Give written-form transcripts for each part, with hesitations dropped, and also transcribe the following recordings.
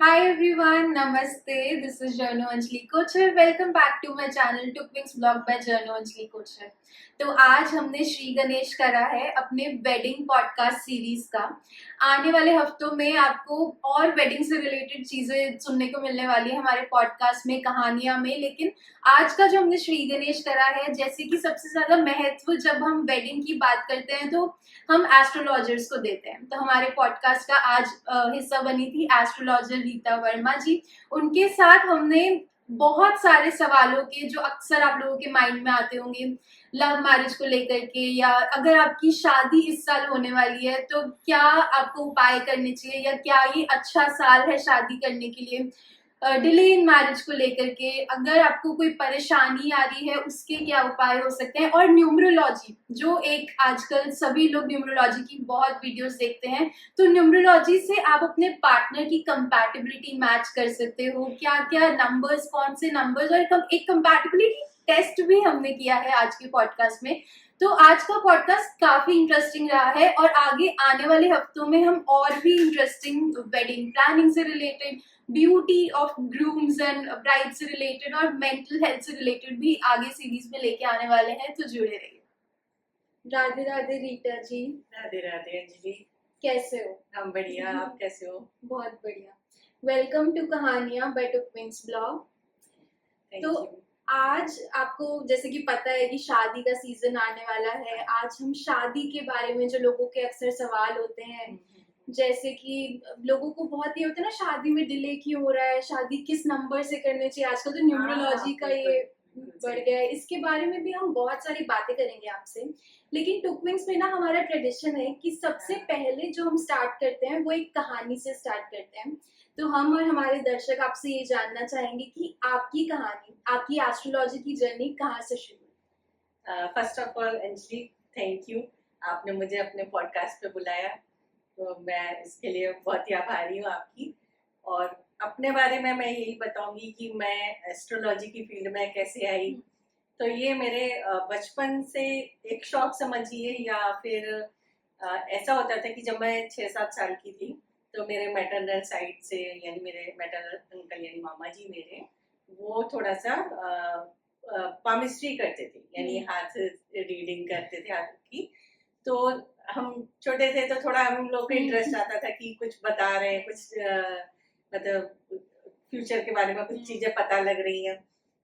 Hi everyone, Namaste. This is Janu Anjali Kochhar. Welcome back to my channel Took Wings Blog by Janu Anjali Kochhar. तो आज हमने श्री गणेश करा है अपने wedding podcast series का। आने वाले हफ्तों में आपको और वेडिंग से रिलेटेड चीजें सुनने को मिलने वाली है हमारे पॉडकास्ट में, कहानियां में। लेकिन आज का जो हमने श्री गणेश करा है, जैसे कि सबसे ज्यादा महत्व जब हम वेडिंग की बात करते हैं तो हम एस्ट्रोलॉजर्स को देते हैं। तो हमारे पॉडकास्ट का आज हिस्सा बनी थी एस्ट्रोलॉजर रीता वर्मा जी। उनके साथ हमने बहुत सारे सवालों के जो अक्सर आप लोगों के माइंड में आते होंगे लव मैरिज को लेकर के, या अगर आपकी शादी इस साल होने वाली है तो क्या आपको उपाय करने चाहिए, या क्या ये अच्छा साल है शादी करने के लिए, डिले इन मैरिज को लेकर के अगर आपको कोई परेशानी आ रही है उसके क्या उपाय हो सकते हैं, और न्यूमरोलॉजी जो एक आजकल सभी लोग न्यूमरोलॉजी की बहुत वीडियोस देखते हैं, तो न्यूमरोलॉजी से आप अपने पार्टनर की कंपैटिबिलिटी मैच कर सकते हो। क्या क्या नंबर्स, कौन से नंबर्स, और एक कंपैटिबिलिटी टेस्ट भी हमने किया है आज के पॉडकास्ट में। तो आज का पॉडकास्ट काफी इंटरेस्टिंग रहा है और आगे आने वाले हफ्तों में हम और भी इंटरेस्टिंग वेडिंग प्लानिंग से related, beauty of grooms and bride से रिलेटेड और मेंटल हेल्थ से रिलेटेड भी आगे सीरीज में लेके आने वाले हैं, तो जुड़े रहिए। राधे राधे रीटा जी। राधे राधे अंजलि। कैसे हो? हम बढ़िया, आप कैसे हो? बहुत बढ़िया। वेलकम टू कहानियां बाय टुक विंग्स ब्लॉग। तो आज आपको जैसे कि पता है कि शादी का सीजन आने वाला है। आज हम शादी के बारे में जो लोगों के अक्सर सवाल होते हैं, जैसे कि लोगों को बहुत ये होता है ना, शादी में डिले क्यों हो रहा है, शादी किस नंबर से करनी चाहिए, आजकल तो न्यूमरोलॉजी का ये बढ़ गया है। इसके बारे में भी हम बहुत सारी बातें करेंगे आपसे। लेकिन टुकविंग्स में ना हमारा ट्रेडिशन है कि सबसे पहले जो हम स्टार्ट करते हैं वो एक कहानी से स्टार्ट करते हैं। तो हम और हमारे दर्शक आपसे ये जानना चाहेंगे कि आपकी कहानी, आपकी एस्ट्रोलॉजी की जर्नी कहाँ से शुरू हुई? First of all Anjali, thank you, आपने मुझे अपने पॉडकास्ट पे बुलाया, तो मैं इसके लिए बहुत ही आभारी हूँ आपकी। और अपने बारे में मैं यही बताऊंगी कि मैं एस्ट्रोलॉजी की फील्ड में कैसे आई। तो ये मेरे बचपन से एक शौक समझिए, या फिर ऐसा होता था कि जब मैं 6-7 साल की थी तो मेरे मैटरनल साइड से, यानी मेरे मैटरनल अंकल यानी मामा जी मेरे, वो थोड़ा सा पामिस्ट्री करते थे, यानी हाथ रीडिंग करते थे हाथ की। तो हम छोटे थे तो थोड़ा हम लोग को इंटरेस्ट आता था कि कुछ बता रहे हैं, कुछ मतलब फ्यूचर के बारे में कुछ चीजें पता लग रही हैं।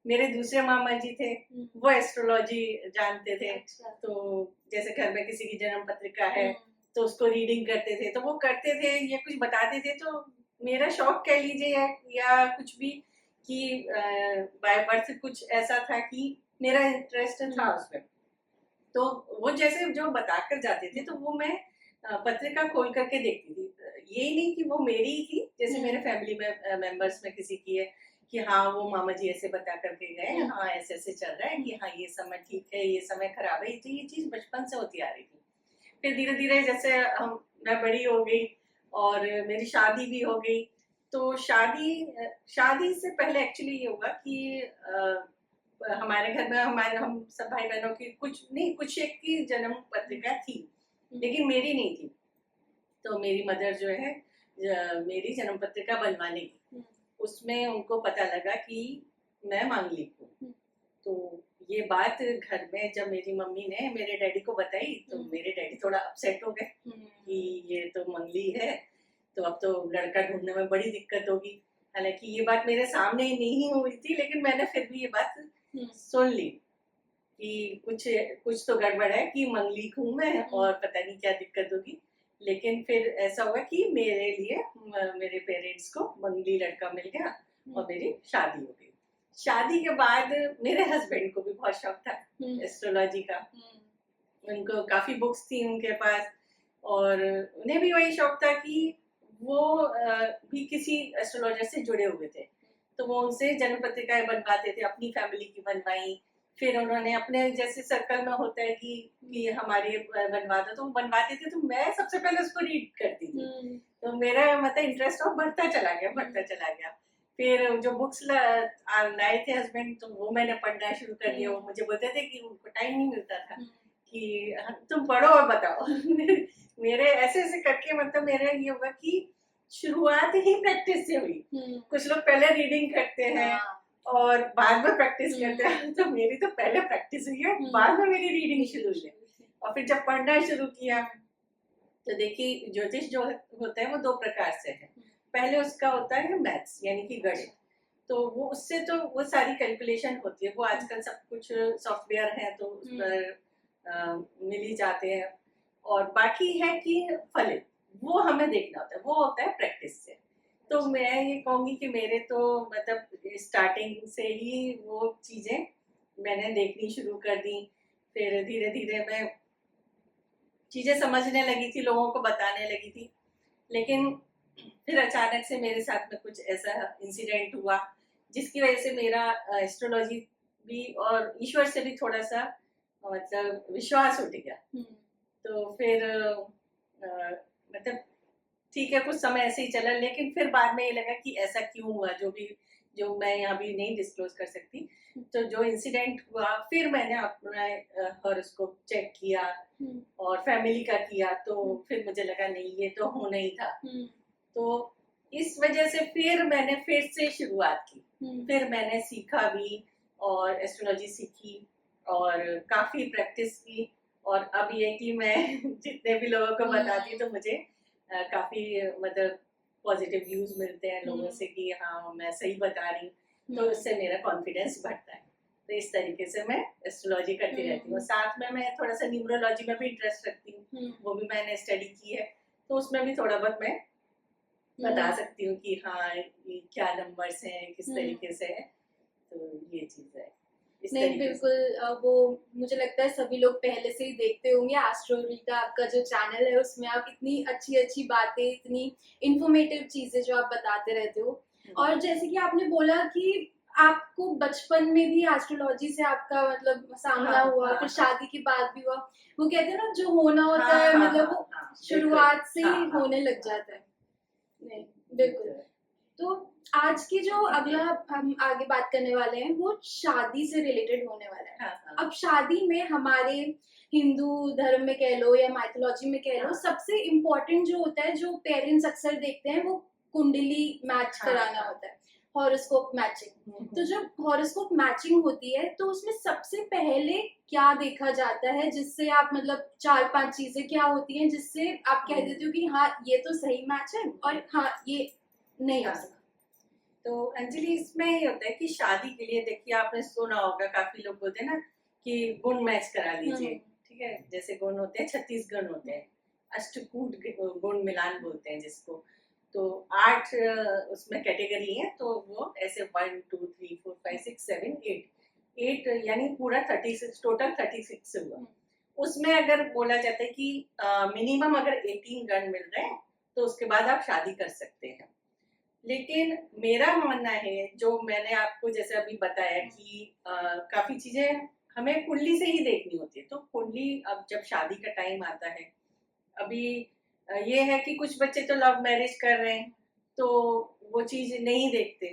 मेरे दूसरे मामा जी थे, वो एस्ट्रोलॉजी जानते थे। तो जैसे घर में किसी की जन्म पत्रिका है तो उसको रीडिंग करते थे, तो वो करते थे या कुछ बताते थे। तो मेरा शौक कह लीजिए या कुछ भी, कि बाय बर्थ कुछ ऐसा था कि मेरा इंटरेस्ट था उसमें। तो वो जैसे जो बताकर जाते थे तो वो मैं पत्रिका खोल करके देखती थी। यही नहीं कि वो मेरी ही थी, जैसे मेरे फैमिली में मेंबर्स में किसी की है कि हाँ वो मामा जी ऐसे बता करके गए, हाँ ऐसे ऐसे चल रहा है, कि हाँ ये समय ठीक है, ये समय खराब है। तो ये चीज बचपन से होती आ रही थी। फिर धीरे धीरे जैसे मैं बड़ी हो गई और मेरी शादी भी हो गई। तो शादी से पहले एक्चुअली ये हुआ कि हमारे घर में हम सब भाई बहनों की कुछ एक की जन्म पत्रिका थी, लेकिन मेरी नहीं थी। तो मेरी मदर जो है मेरी जन्म पत्रिका बनवाने की, उसमें उनको पता लगा कि मैं मांगलिक हूँ। तो ये बात घर में जब मेरी मम्मी ने मेरे डैडी को बताई तो मेरे डैडी थोड़ा अपसेट हो गए कि ये तो मंगली है, तो अब तो लड़का ढूंढने में बड़ी दिक्कत होगी। हालांकि ये बात मेरे सामने ही नहीं हुई थी, लेकिन मैंने फिर भी ये बात सुन ली कि कुछ कुछ तो गड़बड़ है, कि मंगली हूँ मैं और पता नहीं क्या दिक्कत होगी। लेकिन फिर ऐसा हुआ कि मेरे लिए मेरे पेरेंट्स को मंगली लड़का मिल गया और मेरी शादी हो गई। शादी के बाद मेरे हस्बैंड को भी बहुत शौक था एस्ट्रोलॉजी का। उनको काफी बुक्स थी उनके पास, और उन्हें भी वही शौक था कि वो भी किसी एस्ट्रोलॉजर से जुड़े हुए थे। तो वो उनसे जन्म पत्रिकाएं बनवाते थे, अपनी फैमिली की बनवाई। फिर उन्होंने अपने जैसे सर्कल में होता है कि हमारे बनवा दो, तो वो बनवाते थे। तो मैं सबसे पहले उसको रीड करती थी। तो मेरा मतलब इंटरेस्ट और बढ़ता चला गया। फिर जो बुक्स लाए थे हस्बैंड, तो वो मैंने पढ़ना शुरू कर दिया। वो मुझे बोलते थे कि उनको टाइम नहीं मिलता था कि तुम पढ़ो और बताओ। मेरे ऐसे ऐसे करके मतलब मेरा ये हुआ कि शुरुआत ही प्रैक्टिस से हुई। कुछ लोग पहले रीडिंग करते हैं और बाद में प्रैक्टिस करते हैं, तो मेरी तो पहले प्रैक्टिस हुई है, बाद में मेरी रीडिंग शुरू हुई है। और फिर जब पढ़ना शुरू किया तो देखिए ज्योतिष जो होता है वो दो प्रकार से है। पहले उसका होता है मैथ्स यानी कि गणित, तो वो उससे तो वो सारी कैलकुलेशन होती है, वो आजकल सब कुछ सॉफ्टवेयर है तो उस पर मिल ही जाते हैं। और बाकी है कि फलित, वो हमें देखना होता है, वो होता है प्रैक्टिस से। तो मैं ये कहूँगी कि मेरे तो मतलब स्टार्टिंग से ही वो चीज़ें मैंने देखनी शुरू कर दी। फिर धीरे धीरे मैं चीज़ें समझने लगी थी, लोगों को बताने लगी थी। लेकिन फिर अचानक से मेरे साथ में कुछ ऐसा इंसिडेंट हुआ जिसकी वजह से मेरा एस्ट्रोलॉजी भी और ईश्वर से भी थोड़ा सा मतलब विश्वास उठ गया। तो फिर मतलब ठीक है, कुछ समय ऐसे ही चला, लेकिन फिर बाद में ये लगा कि ऐसा क्यों हुआ, जो मैं यहाँ भी नहीं डिस्क्लोज कर सकती। तो जो इंसिडेंट हुआ, फिर मैंने अपना हॉरोस्कोप चेक किया और फैमिली का किया, तो फिर मुझे लगा नहीं ये तो होना ही था। तो इस वजह से फिर मैंने फिर से शुरुआत की, फिर मैंने सीखा भी और एस्ट्रोलॉजी सीखी और काफी प्रैक्टिस की। और अब ये कि मैं जितने भी लोगों को बताती हूँ तो मुझे काफी मतलब पॉजिटिव व्यूज मिलते हैं लोगों से कि हाँ मैं सही बता रही हूँ, तो उससे मेरा कॉन्फिडेंस बढ़ता है। तो इस तरीके से मैं एस्ट्रोलॉजी करती रहती हूँ। साथ में मैं थोड़ा सा न्यूमरोलॉजी में भी इंटरेस्ट रखती हूँ, वो भी मैंने स्टडी की है, तो उसमें भी थोड़ा बहुत मैं बता सकती हूँ कि हाँ ये क्या नंबर्स हैं, किस तरीके से है। तो ये चीज है। नहीं बिल्कुल, वो मुझे लगता है सभी लोग पहले से ही देखते होंगे एस्ट्रोरीटा, आपका जो चैनल है उसमें आप इतनी अच्छी अच्छी बातें, इतनी इंफॉर्मेटिव चीजें जो आप बताते रहते हो। और जैसे कि आपने बोला कि आपको बचपन में भी एस्ट्रोलॉजी से आपका मतलब सामना हुआ, फिर शादी के बाद भी हुआ। वो कहते हैं ना जो होना होता है मतलब वो शुरुआत से ही होने लग जाता है। नहीं बिल्कुल। तो आज की जो अगला हम आगे बात करने वाले हैं वो शादी से रिलेटेड होने वाला है। अब शादी में हमारे हिंदू धर्म में कह लो या माइथोलॉजी में कह लो, सबसे इम्पोर्टेंट जो होता है, जो पेरेंट्स अक्सर देखते हैं, वो कुंडली मैच कराना होता है, हॉरोस्कोप मैचिंग। तो जब हॉरोस्कोप मैचिंग होती है तो उसमें सबसे पहले क्या देखा जाता है, जिससे आप मतलब 4-5 चीजें क्या होती हैं जिससे आप कह देते हो कि हाँ ये तो सही मैच है और हाँ ये नहीं हो सकता। तो अंजलि इसमें ये होता है कि शादी के लिए देखिए आपने सुना होगा, काफी लोग बोलते हैं ना कि गुण मैच करा लीजिए, ठीक है। जैसे गुण होते हैं 36 गुण होते हैं, अष्टकूट गुण मिलान बोलते हैं जिसको। तो 8 उसमें कैटेगरी है, तो वो ऐसे 1 2 3 4 5 6 7 8 यानी पूरा 36, टोटल 36 हुआ। उसमें अगर बोला जाता है कि मिनिमम अगर 18 गण मिल रहे हैं तो उसके बाद आप शादी कर सकते हैं। लेकिन मेरा मानना है, जो मैंने आपको जैसे अभी बताया कि काफी चीजें हमें कुंडली से ही देखनी होती है। तो कुंडली अब जब शादी का टाइम आता है, अभी ये है कि कुछ बच्चे तो लव मैरिज कर रहे हैं तो वो चीज नहीं देखते।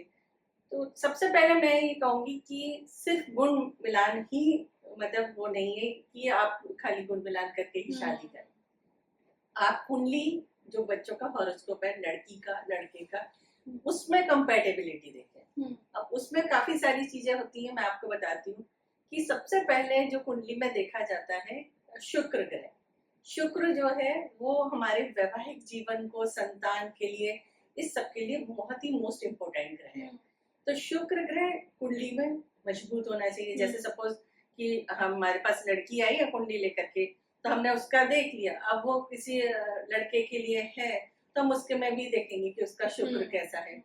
तो सबसे पहले मैं ये कहूंगी कि सिर्फ गुण मिलान ही मतलब वो नहीं है कि आप खाली गुण मिलान करके ही शादी करें। आप कुंडली जो बच्चों का हॉरोस्कोप है, लड़की का लड़के का, उसमें कंपैटिबिलिटी देखें। अब उसमें काफी सारी चीजें होती हैं, मैं आपको बताती हूँ कि सबसे पहले जो कुंडली में देखा जाता है शुक्र ग्रह। शुक्र जो है वो हमारे वैवाहिक जीवन को, संतान के लिए, इस सब के लिए बहुत ही मोस्ट इम्पोर्टेंट ग्रह है। तो शुक्र ग्रह कुंडली में मजबूत होना चाहिए। जैसे सपोज कि हमारे पास लड़की आई है कुंडली लेकर के, तो हमने उसका देख लिया, अब वो किसी लड़के के लिए है तो हम उसके में भी देखेंगे कि उसका शुक्र कैसा है।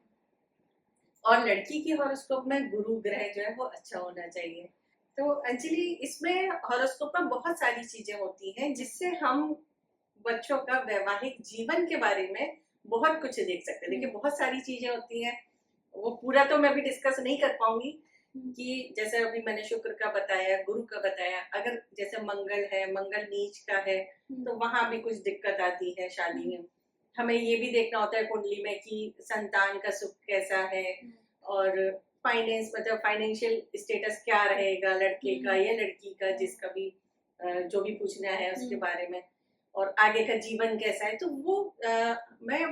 और लड़की की हॉरोस्कोप में गुरु ग्रह जो है वो अच्छा होना चाहिए। तो एक्चुअली इसमें हॉरोस्कोप में बहुत सारी चीजें होती हैं जिससे हम बच्चों का वैवाहिक जीवन के बारे में बहुत कुछ देख सकते हैं। देखिए बहुत सारी चीजें होती हैं, वो पूरा तो मैं अभी डिस्कस नहीं कर पाऊंगी कि जैसे अभी मैंने शुक्र का बताया, गुरु का बताया, अगर जैसे मंगल है, मंगल नीच का है तो वहां भी कुछ दिक्कत आती है शादी में। हमें ये भी देखना होता है कुंडली में कि संतान का सुख कैसा है और फाइनेंस मतलब फाइनेंशियल स्टेटस क्या रहेगा लड़के का या लड़की का, जिसका भी जो भी पूछना है उसके बारे में, और आगे का जीवन कैसा है। तो वो मैं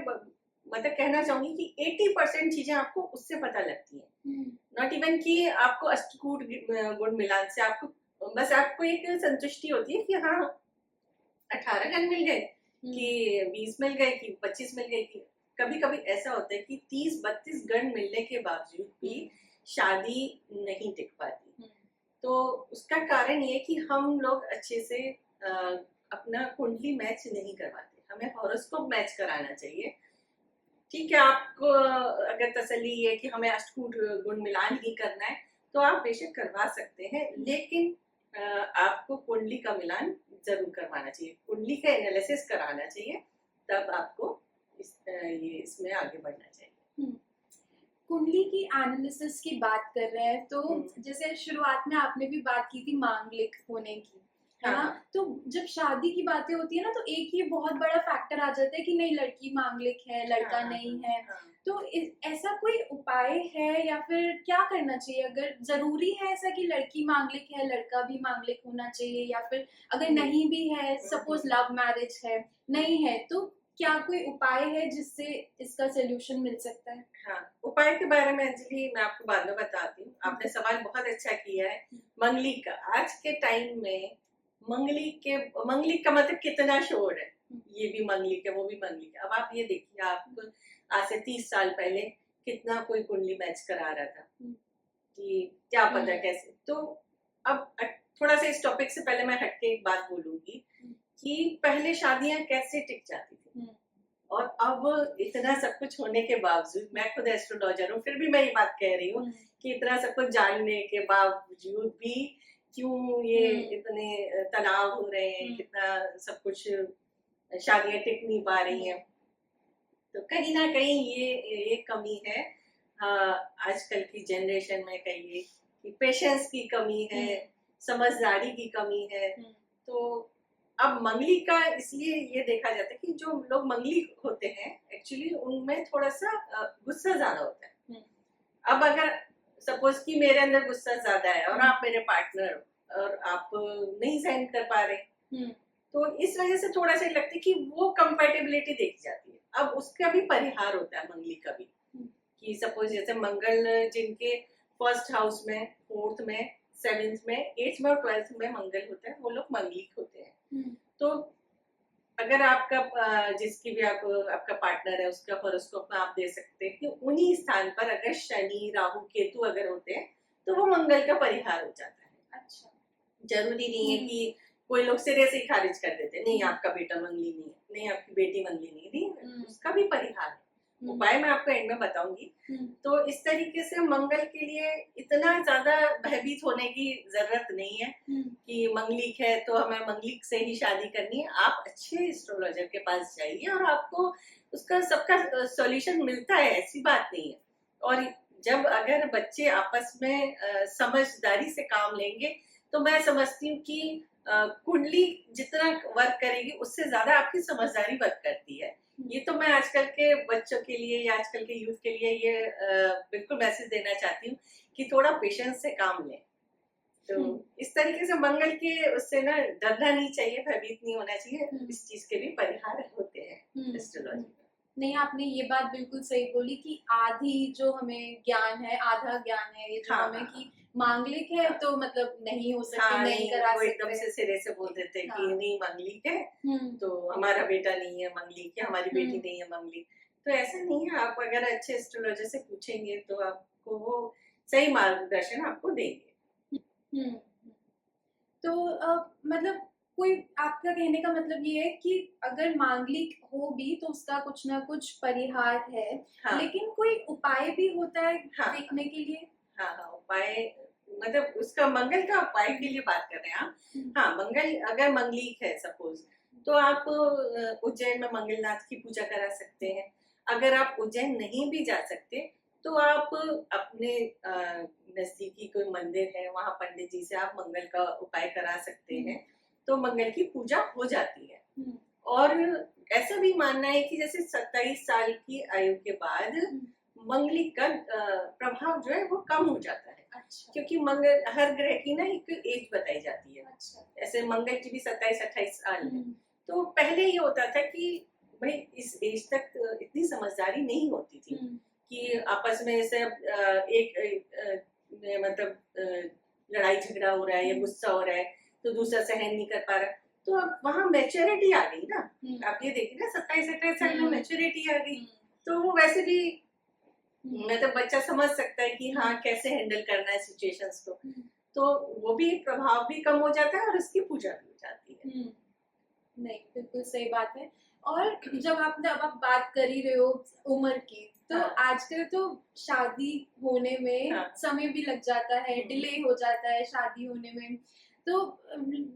मतलब कहना चाहूंगी कि 80% चीजें आपको उससे पता लगती हैं। नॉट इवन कि आपको अष्टकूट गुण मिलान से आपको बस आपको एक संतुष्टि होती है कि हाँ 18 गण मिल गए कि 20 मिल गए कि 25 मिल गए कि कभी कभी ऐसा होता है कि 30-32 गण मिलने के बावजूद भी शादी नहीं टिक पाती। तो उसका कारण ये कि हम लोग अच्छे से अपना कुंडली मैच नहीं करवाते, हमें हॉरोस्कोप मैच कराना चाहिए। ठीक है, आपको अगर तसल्ली है कि हमें अष्टकूट गुण मिलान ही करना है तो आप बेशक करवा सकते हैं, लेकिन आपको कुंडली का मिलान जरूर करवाना चाहिए, कुंडली का एनालिसिस कराना चाहिए, तब आपको इसमें आगे बढ़ना चाहिए। कुंडली की एनालिसिस की बात कर रहे हैं तो जैसे शुरुआत में आपने भी बात की थी मांगलिक होने की, है ना? तो जब शादी की बातें होती है ना तो एक ये बहुत बड़ा फैक्टर आ जाता है कि नहीं लड़की मांगलिक है, लड़का नहीं है। तो ऐसा कोई उपाय है या फिर क्या करना चाहिए? अगर जरूरी है ऐसा कि लड़की मांगलिक है लड़का भी मांगलिक होना चाहिए, या फिर अगर नहीं भी है, सपोज लव मैरिज है, नहीं है, तो क्या कोई उपाय है जिससे इसका सोल्यूशन मिल सकता है? हाँ, उपाय के बारे में अंजलि मैं आपको बाद में बताती हूँ। आपने सवाल बहुत अच्छा किया है। मंगलिक का आज के टाइम में मंगलिक का मतलब कितना शोर है, ये भी मंगलिक है वो भी मंगलिक है। अब आप ये देखिए, आप आज से 30 साल पहले कितना कोई कुंडली मैच करा रहा था कि क्या पता कैसे। तो अब थोड़ा सा इस टॉपिक से पहले मैं हटके एक बात बोलूंगी कि पहले शादियां कैसे टिक जाती थी, और अब इतना सब कुछ होने के बावजूद, मैं खुद एस्ट्रोलॉजर हूँ फिर भी मैं ये बात कह रही हूँ कि इतना सब कुछ जानने के बावजूद भी क्यों ये इतने तनाव हो रहे हैं, कितना सब कुछ शादियां टिक नहीं पा रही हैं। तो कहीं ना कहीं ये कमी है आजकल की जनरेशन में, कहिए कि पेशेंस की कमी है, समझदारी की कमी है। तो अब मंगली का इसलिए ये देखा जाता है कि जो लोग मंगली होते हैं एक्चुअली उनमें थोड़ा सा गुस्सा ज्यादा होता है। अब अगर सपोज कि मेरे अंदर गुस्सा ज्यादा है और आप मेरे पार्टनर हो और आप नहीं सहन कर पा रहे, तो इस वजह से थोड़ा सा लगता है कि वो कंपेटेबिलिटी देखी जाती है। अब उसका भी परिहार होता है मंगली का भी, कि सपोज जैसे मंगल जिनके फर्स्ट हाउस में, फोर्थ में, सेवेंथ में, एट्थ में और 12th में मंगल होता है, वो लोग मंगलिक होते हैं। तो अगर आपका जिसकी भी आपका पार्टनर है उसका हॉरोस्कोप में आप दे सकते हैं कि उन्हीं स्थान पर अगर शनि, राहु, केतु अगर होते हैं तो वो मंगल का परिहार हो जाता है। अच्छा, जरूरी नहीं है कि कोई लोग सिरे से ही खारिज कर देते नहीं आपका बेटा मंगली नहीं है, नहीं आपकी बेटी मंगली नहीं, उसका भी परिहार है। उपाय मैं आपको एंड में बताऊंगी। तो इस तरीके से मंगल के लिए इतना ज्यादा भयभीत होने की जरूरत नहीं है कि मंगलिक है तो हमें मंगलिक से ही शादी करनी है। आप अच्छे एस्ट्रोलॉजर के पास जाइए और आपको उसका सबका सॉल्यूशन मिलता है, ऐसी बात नहीं है। और जब अगर बच्चे आपस में समझदारी से काम लेंगे तो मैं समझती हूँ कि कुंडली जितना वर्क करेगी उससे ज्यादा आपकी समझदारी वर्क करती है। ये तो मैं आजकल के बच्चों के लिए या आजकल के यूथ के लिए ये बिल्कुल मैसेज देना चाहती हूँ कि थोड़ा पेशेंस से काम लें। तो इस तरीके से मंगल के उससे ना डरना नहीं चाहिए, भयभीत नहीं होना चाहिए। इस चीज के भी परिहार होते हैं एस्ट्रोलॉजी में। नहीं, आपने ये बात बिल्कुल सही बोली कि आधी जो हमें ज्ञान है, आधा ज्ञान है ये जो हमें कि मांगलिक है तो मतलब नहीं हो सकती, नहीं करा सकते। एकदम से सिरे से बोल देते हैं कि नहीं मंगलिक है तो हमारा बेटा नहीं है मंगलिक, या हमारी बेटी नहीं है मंगलिक। तो ऐसा नहीं है, आप अगर अच्छे एस्ट्रोलॉजर से पूछेंगे तो आपको वो सही मार्गदर्शन आपको देंगे। तो मतलब कोई आपका कहने का मतलब ये है कि अगर मांगलिक हो भी तो उसका कुछ ना कुछ परिहार है। लेकिन कोई उपाय भी होता है देखने के लिए? हाँ, उपाय मतलब उसका मंगल का उपाय के लिए बात कर रहे हैं आप। हाँ, मंगल अगर मंगलिक है सपोज तो आप उज्जैन में मंगलनाथ की पूजा करा सकते हैं। अगर आप उज्जैन नहीं भी जा सकते तो आप अपने नजदीकी कोई मंदिर है वहां पंडित जी से आप मंगल का उपाय करा सकते हैं, तो मंगल की पूजा हो जाती है। और ऐसा भी मानना है कि जैसे 27 साल की आयु के बाद मंगलिक का प्रभाव जो है वो कम हो जाता है। अच्छा। क्योंकि मंगल हर ग्रह की ना एक एज बताई जाती है। अच्छा। ऐसे मंगल की भी 27-28 साल है। तो पहले ये होता था कि भाई इस एज तक इतनी समझदारी नहीं होती थी कि आपस में ऐसे मतलब लड़ाई झगड़ा हो रहा है या गुस्सा हो रहा है तो दूसरा सहन नहीं कर पा रहा, तो अब वहाँ मैच्योरिटी आ गई ना। आप ये देखिए ना 27-28 साल में मैच्योरिटी आ गई, तो वो वैसे भी मतलब बच्चा समझ सकता है कि हाँ कैसे हैंडल करना है सिचुएशंस को, तो वो भी प्रभाव भी कम हो जाता है और उसकी पूजा भी हो जाती है। नहीं, बिल्कुल सही बात है। और जब अब आप बात कर ही रहे हो उम्र की, तो हाँ। आजकल तो शादी होने में हाँ। समय भी लग जाता है, डिले हो जाता है शादी होने में, तो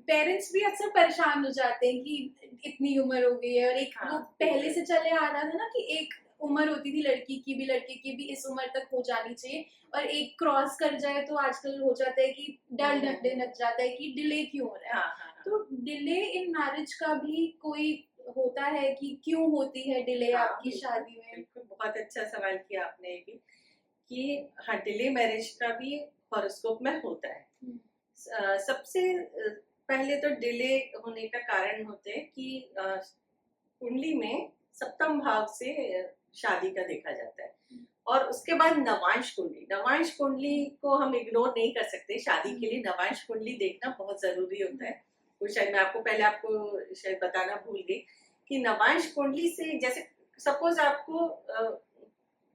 पेरेंट्स भी अक्सर परेशान हो जाते हैं कि इतनी उम्र हो गई है। और एक हाँ, वो पहले से चले आ रहा था ना कि एक उम्र होती थी लड़की की भी लड़के की भी इस उम्र तक हो जानी चाहिए, और एक क्रॉस कर जाए तो आजकल हो जाता है कि डर लगने लग जाता है कि डिले क्यों हो रहा है। हाँ, हाँ, तो डिले इन मैरिज का भी कोई होता है कि क्यों होती है डिले हाँ, आपकी बिल्कुल, शादी में? बिल्कुल बहुत अच्छा सवाल किया आपने ये भी कि हाँ डिले मैरिज का भी हॉरोस्कोप में होता है। सबसे पहले तो डिले होने का कारण होते हैं कि कुंडली में सप्तम भाव से शादी का देखा जाता है, और उसके बाद नवांश कुंडली को हम इग्नोर नहीं कर सकते। शादी के लिए नवांश कुंडली देखना बहुत जरूरी होता है। वो शायद मैं आपको शायद बताना भूल गई कि नवांश कुंडली से जैसे सपोज आपको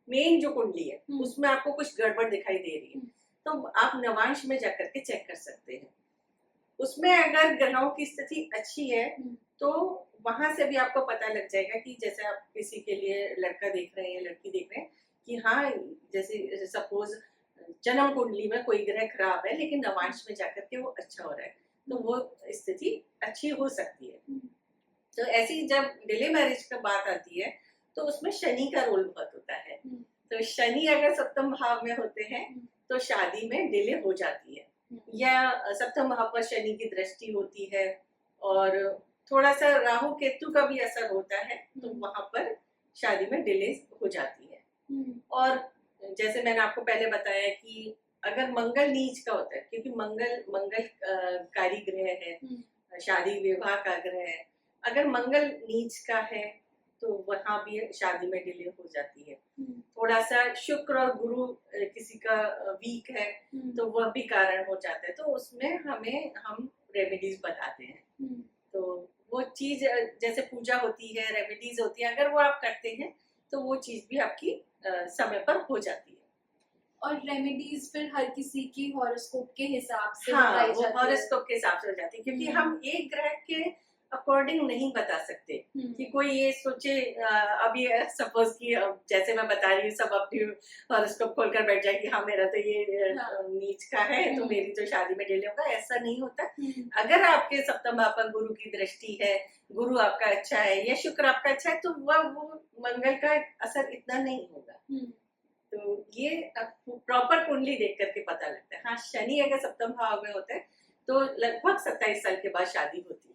मेन जो कुंडली है उसमें आपको कुछ गड़बड़ दिखाई दे रही है, तो आप नवांश में जाकर के चेक कर सकते हैं। उसमें अगर ग्रहों की स्थिति अच्छी है तो वहां से भी आपको पता लग जाएगा कि जैसे आप किसी के लिए लड़का देख रहे हैं लड़की देख रहे हैं कि हाँ जैसे सपोज जन्म कुंडली में कोई ग्रह खराब है लेकिन नवांश में जाकर के वो अच्छा हो रहा है, तो वो स्थिति अच्छी हो सकती है। तो ऐसी जब डिले मैरिज का बात आती है तो उसमें शनि का रोल बहुत होता है। तो शनि अगर सप्तम भाव में होते हैं तो शादी में डिले हो जाती है, या सप्तम भाव पर शनि की दृष्टि होती है और थोड़ा सा राहु केतु का भी असर होता है, तो वहां पर शादी में डिले हो जाती है। और जैसे मैंने आपको पहले बताया कि अगर मंगल नीच का होता है, क्योंकि मंगल कारी ग्रह है, शादी विवाह का ग्रह है, अगर मंगल नीच का है तो वहां भी शादी में डिले हो जाती है। थोड़ा सा शुक्र और गुरु किसी का वीक है तो वह भी कारण हो जाता है, तो उसमें हम रेमेडीज बताते हैं। तो वो चीज जैसे पूजा होती है, रेमेडीज होती है, अगर वो आप करते हैं तो वो चीज भी आपकी समय पर हो जाती है। और रेमेडीज फिर हर किसी की हॉरोस्कोप के हिसाब से हाँ, बताई वो जाती है। हॉरोस्कोप के हिसाब से हो जाती है, क्योंकि हम एक ग्रह के अकॉर्डिंग नहीं बता सकते कि कोई ये सोचे अभी सपोज कि जैसे मैं बता रही हूँ सब अपनी हॉरोस्कोप खोलकर बैठ जाए कि हाँ मेरा तो ये नीच का है तो मेरी तो शादी में डिले होगा, ऐसा नहीं होता। अगर आपके सप्तम भाव पर गुरु की दृष्टि है, गुरु आपका अच्छा है या शुक्र आपका अच्छा है, तो वो मंगल का असर इतना नहीं होगा। तो ये प्रॉपर कुंडली देख करके पता लगता है। हाँ, शनि अगर सप्तम भाव में होता है तो लगभग 27 साल के बाद शादी होती है।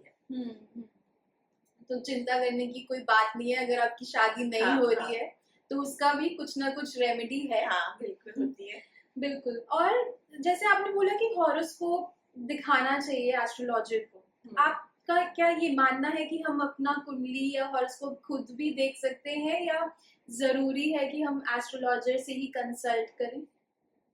तो चिंता करने की कोई बात नहीं है, अगर आपकी शादी नहीं हो रही है तो उसका भी कुछ ना कुछ रेमेडी है। हाँ, बिल्कुल होती है। बिल्कुल। और जैसे आपने बोला कि हॉरोस्कोप दिखाना चाहिए एस्ट्रोलॉजर को, आपका क्या ये मानना है कि हम अपना कुंडली या हॉरोस्कोप खुद भी देख सकते हैं, या जरूरी है कि हम एस्ट्रोलॉजर से ही कंसल्ट करें?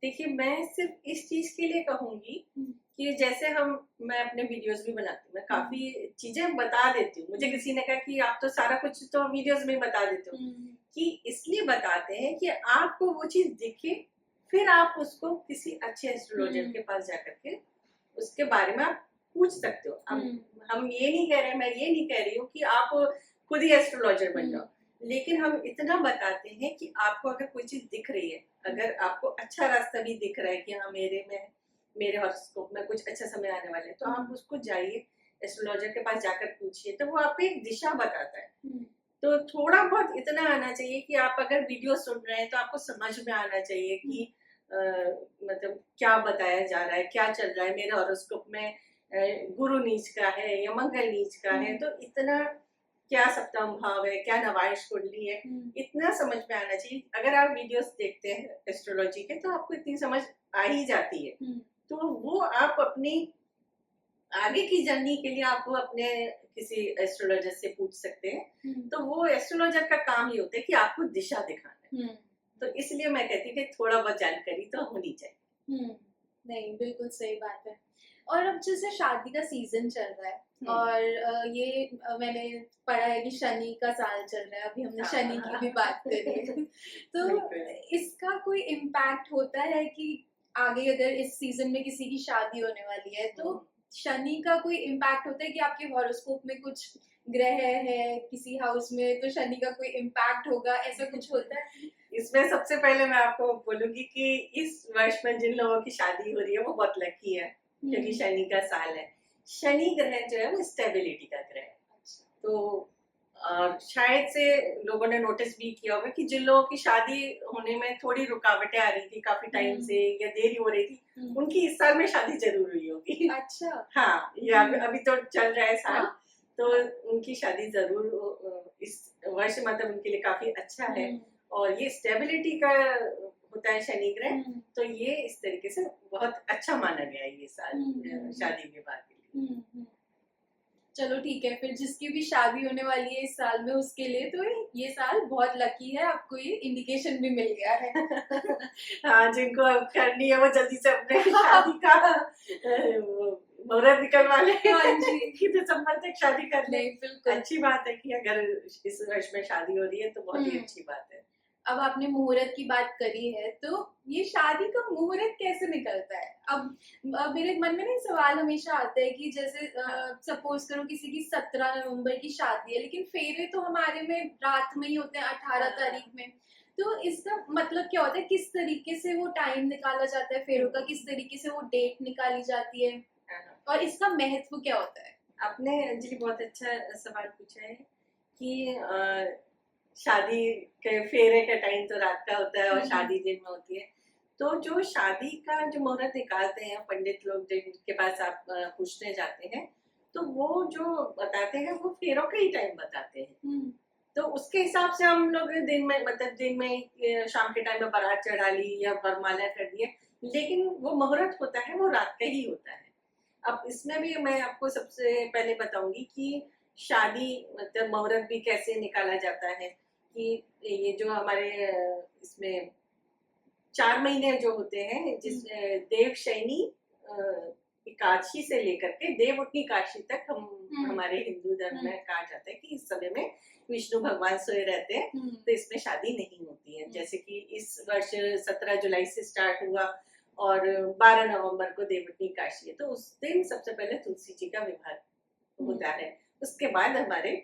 देखिए, मैं सिर्फ इस चीज के लिए कहूंगी कि जैसे मैं अपने वीडियोस भी बनाती हूँ, मैं काफी चीजें बता देती हूँ। मुझे किसी ने कहा कि आप तो सारा कुछ तो वीडियोस में बता देते हो, कि इसलिए बताते हैं कि आपको वो चीज दिखे, फिर आप उसको किसी अच्छे एस्ट्रोलॉजर के पास जाकर के उसके बारे में आप पूछ सकते हो। हम ये नहीं कह रहे, मैं ये नहीं कह रही हूँ कि आप खुद ही एस्ट्रोलॉजर बन जाओ, लेकिन हम इतना बताते हैं कि आपको अगर कोई चीज दिख रही है, अगर आपको अच्छा रास्ता भी दिख रहा है कि हाँ मेरे हॉरोस्कोप में कुछ अच्छा समय आने वाला है, तो आप उसको जाइए एस्ट्रोलॉजर के पास जाकर पूछिए, तो वो आपको एक दिशा बताता है। तो थोड़ा बहुत इतना आना चाहिए कि आप अगर वीडियो सुन रहे हैं तो आपको समझ में आना चाहिए कि मतलब क्या बताया जा रहा है, क्या चल रहा है। मेरे हॉरोस्कोप में गुरु नीच का है या मंगल नीच का है, तो इतना क्या सप्तम भाव है, क्या नवांश कुंडली है, इतना समझ में आना चाहिए। अगर आप वीडियोस देखते हैं एस्ट्रोलॉजी के तो आपको इतनी समझ आ ही जाती है। तो वो आप अपनी आगे की जर्नी के लिए आप अपने किसी एस्ट्रोलॉजर से पूछ सकते हैं। तो वो एस्ट्रोलॉजर का काम ही होता है कि आपको दिशा दिखाना है। तो इसलिए मैं कहती हूँ कि थोड़ा बहुत जानकारी तो होनी चाहिए। नहीं, बिल्कुल सही बात है। और अब जैसे शादी का सीजन चल रहा है और मैंने पढ़ा है कि शनि का साल चल रहा है, अभी हमने शनि की भी बात करी है। तो इसका कोई इम्पैक्ट होता है कि आगे अगर इस सीजन में किसी की शादी होने वाली है तो शनि का कोई इम्पैक्ट होता है कि आपके हॉरोस्कोप में कुछ ग्रह है किसी हाउस में तो शनि का कोई इम्पैक्ट होगा, ऐसा कुछ होता है? इसमें सबसे पहले मैं आपको बोलूंगी कि इस वर्ष में जिन लोगों की शादी हो रही है वो बहुत लकी है, क्योंकि शनि का साल है। शनि ग्रह जो है वो स्टेबिलिटी का ग्रह है। तो शायद से लोगों ने नोटिस भी किया होगा कि जिन लोगों की शादी होने में थोड़ी रुकावटें आ रही थी काफी टाइम से या देरी हो रही थी, उनकी इस साल में शादी जरूर हुई होगी। अच्छा। हाँ, ये अभी तो चल रहा है साल। तो उनकी शादी जरूर इस वर्ष मतलब उनके लिए काफी अच्छा है। और ये स्टेबिलिटी का होता है शनि ग्रह, तो ये इस तरीके से बहुत अच्छा माना गया है ये साल शादी विवाह के लिए। चलो ठीक है, फिर जिसकी भी शादी होने वाली है इस साल में उसके लिए तो ये साल बहुत लकी है, आपको ये इंडिकेशन भी मिल गया है। हाँ, जिनको करनी है वो जल्दी से अपने शादी का मुहूर्त निकलवा ले। हाँ जी। कि दिसंबर तक शादी कर ले। बिल्कुल अच्छी बात है कि अगर इस वर्ष में शादी हो रही है तो बहुत ही अच्छी बात है। अब आपने मुहूर्त की बात करी है तो ये शादी का मुहूर्त कैसे निकलता है? अब मेरे मन में ना सवाल हमेशा आता है कि जैसे सपोज करो किसी की 17 नवंबर की शादी है लेकिन फेरे तो हमारे में रात में ही होते हैं 18 तारीख में, तो इसका मतलब क्या होता है? किस तरीके से वो टाइम निकाला जाता है फेरों का, किस तरीके से वो डेट निकाली जाती है और इसका महत्व क्या होता है? आपने अंजलि बहुत अच्छा सवाल पूछा है कि शादी के फेरे का टाइम तो रात का होता है और शादी दिन में होती है। तो जो शादी का जो मुहूर्त निकालते हैं पंडित लोग जिनके पास आप पूछने जाते हैं, तो वो जो बताते हैं वो फेरों का ही टाइम बताते हैं। तो उसके हिसाब से हम लोग दिन में मतलब दिन में शाम के टाइम में बारात चढ़ा ली या वरमाला कर दिए, लेकिन वो मुहूर्त होता है वो रात का ही होता है। अब इसमें भी मैं आपको सबसे पहले बताऊंगी कि शादी मतलब मुहूर्त भी कैसे निकाला जाता है। कि ये जो हमारे इसमें 4 महीने जो होते हैं जिस देव शयनी एकादशी से लेकर के देवउठनी एकादशी तक हम हमारे हिंदू धर्म में कहा जाता है कि इस समय में विष्णु भगवान सोए रहते हैं, तो इसमें शादी नहीं होती है। जैसे कि इस वर्ष 17 जुलाई से स्टार्ट हुआ और 12 नवंबर को देवउठनी एकादशी है, तो उस दिन सबसे पहले तुलसी जी का विवाह होता है। उसके बाद हमारे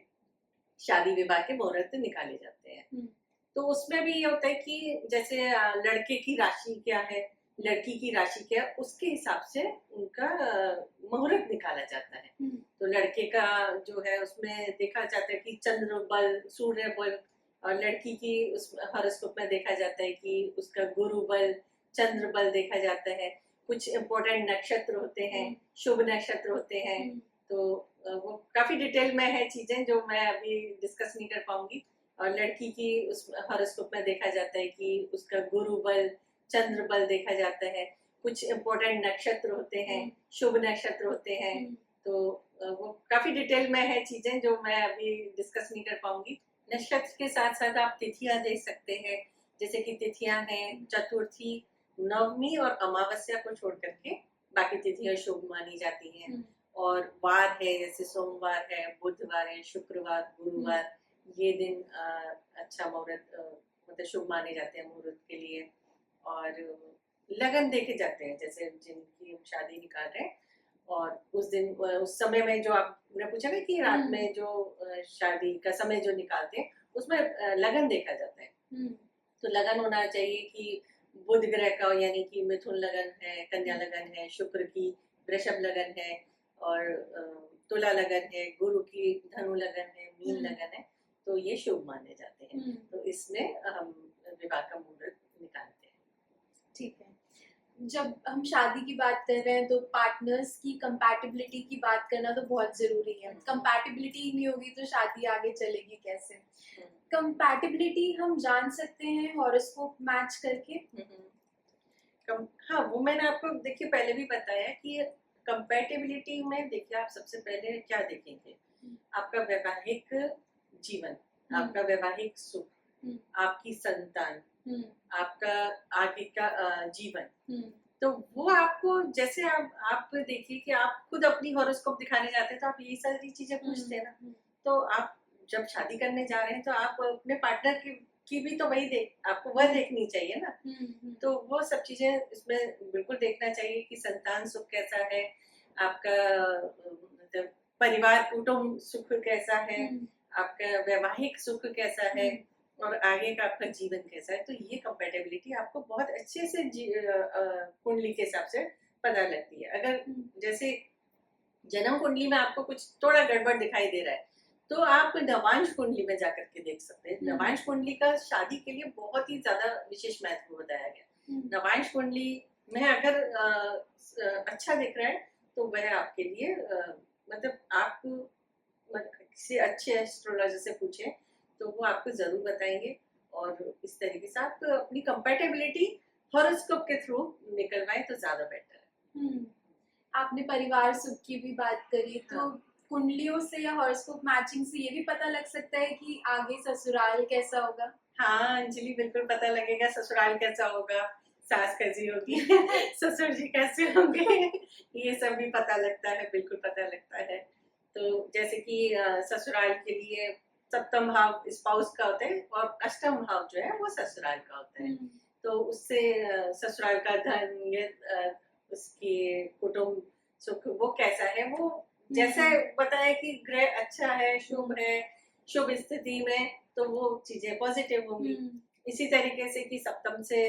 शादी विवाह के मुहूर्त निकाले जाते हैं। तो उसमें भी ये होता है कि जैसे लड़के की राशि क्या है, लड़की की राशि क्या है, उसके हिसाब से उनका मुहूर्त निकाला जाता है। तो लड़के का जो है उसमें देखा जाता है कि चंद्र बल, सूर्य बल, और लड़की की उस हॉरोस्कोप में देखा जाता है कि उसका गुरु बल, चंद्र बल देखा जाता है। कुछ इम्पोर्टेंट नक्षत्र होते हैं, शुभ नक्षत्र होते हैं। तो वो काफी डिटेल में है चीजें जो मैं अभी डिस्कस नहीं कर पाऊंगी। और लड़की की उस हॉरोस्कोप में देखा जाता है कि उसका गुरु बल, चंद्र बल देखा जाता है। कुछ इम्पोर्टेंट नक्षत्र होते हैं, शुभ नक्षत्र होते हैं। तो वो काफी डिटेल में है चीजें जो मैं अभी डिस्कस नहीं कर पाऊंगी। नक्षत्र के साथ साथ आप तिथियां देख सकते हैं, जैसे कि तिथियां हैं चतुर्थी, नवमी और अमावस्या को छोड़ करके बाकी तिथियां शुभ मानी जाती हैं। और वार है जैसे सोमवार है, बुधवार है, शुक्रवार, गुरुवार, ये दिन अच्छा मुहूर्त मतलब शुभ माने जाते हैं मुहूर्त के लिए। और लगन देखे जाते हैं जैसे जिनकी हम शादी निकाल रहे हैं, और उस दिन उस समय में जो आपने पूछा ना कि रात में जो शादी का समय जो निकालते हैं उसमें लगन देखा जाता है। तो लगन होना चाहिए कि बुध ग्रह का, यानी कि मिथुन लगन है, कन्या लगन है, शुक्र की वृषभ लगन है, और तुला लगन है, गुरु की धनु लगन है, मीन लगन है। तो ये शुभ माने जाते हैं। तो इसमें हम विवाह का मुहूर्त निकालते हैं। ठीक है, जब हम शादी की बात कर रहे हैं तो पार्टनर्स की कंपैटिबिलिटी की बात करना तो बहुत जरूरी है। कंपैटिबिलिटी नहीं होगी तो शादी आगे चलेगी कैसे? कंपैटिबिलिटी हम जान सकते हैं हॉरोस्कोप मैच करके? हाँ, वो मैंने आपको देखिए पहले भी बताया कि कंपैटिबिलिटी में देखिए आप सबसे पहले क्या देखेंगे, आपका वैवाहिक जीवन, आपका वैवाहिक सुख, आपकी संतान, आपका आगे का जीवन। तो वो आपको जैसे आप देखिए कि आप खुद अपनी हॉरोस्कोप दिखाने जाते हैं तो आप यही सारी चीजें पूछते हैं ना। तो आप जब शादी करने जा रहे हैं तो आप अपने पार्टनर की भी तो वही आपको वह देखनी चाहिए ना। तो वो सब चीजें इसमें बिल्कुल देखना चाहिए कि संतान सुख कैसा है, आपका मतलब परिवार कुटुंब सुख कैसा है, आपका वैवाहिक सुख कैसा है, और आगे का आपका जीवन कैसा है। तो ये कंपैटिबिलिटी आपको बहुत अच्छे से कुंडली के हिसाब से पता लगती है। अगर जैसे जन्म कुंडली में आपको कुछ थोड़ा गड़बड़ दिखाई दे रहा है तो आप नवांश कुंडली में जाकर के देख सकते हैं। नवांश कुंडली का शादी के लिए बहुत ही ज्यादा विशेष महत्व बताया गया। नवांश कुंडली में अगर अच्छा दिख रहा है तो वह आपके लिए मतलब आप किसी अच्छे एस्ट्रोलॉजर से पूछें तो वो आपको जरूर बताएंगे, और इस तरीके से आप अपनी कंपैटिबिलिटी हॉरोस्कोप के थ्रू निकलवाएं तो ज्यादा बेटर है। आपने परिवार सुख की भी बात करी, तो हाँ। कुंडलियों से या हॉरोस्कोप मैचिंग से ये भी पता लग सकता है कि आगे ससुराल कैसा होगा? हाँ अंजलि, बिल्कुल पता लगेगा ससुराल कैसा होगा, सास कैसी होगी ससुर जी कैसे होंगे ये सब भी पता लगता है, बिल्कुल पता लगता है। तो जैसे कि ससुराल के लिए सप्तम भाव स्पाउस का होता है और अष्टम भाव जो है वो ससुराल का होता है। तो उससे ससुराल का धन, ये उसकी कुटुंब सुख वो कैसा है, वो जैसे बताया कि ग्रह अच्छा है, शुभ है, शुभ स्थिति में, तो वो चीजें पॉजिटिव होंगी। इसी तरीके से कि सप्तम से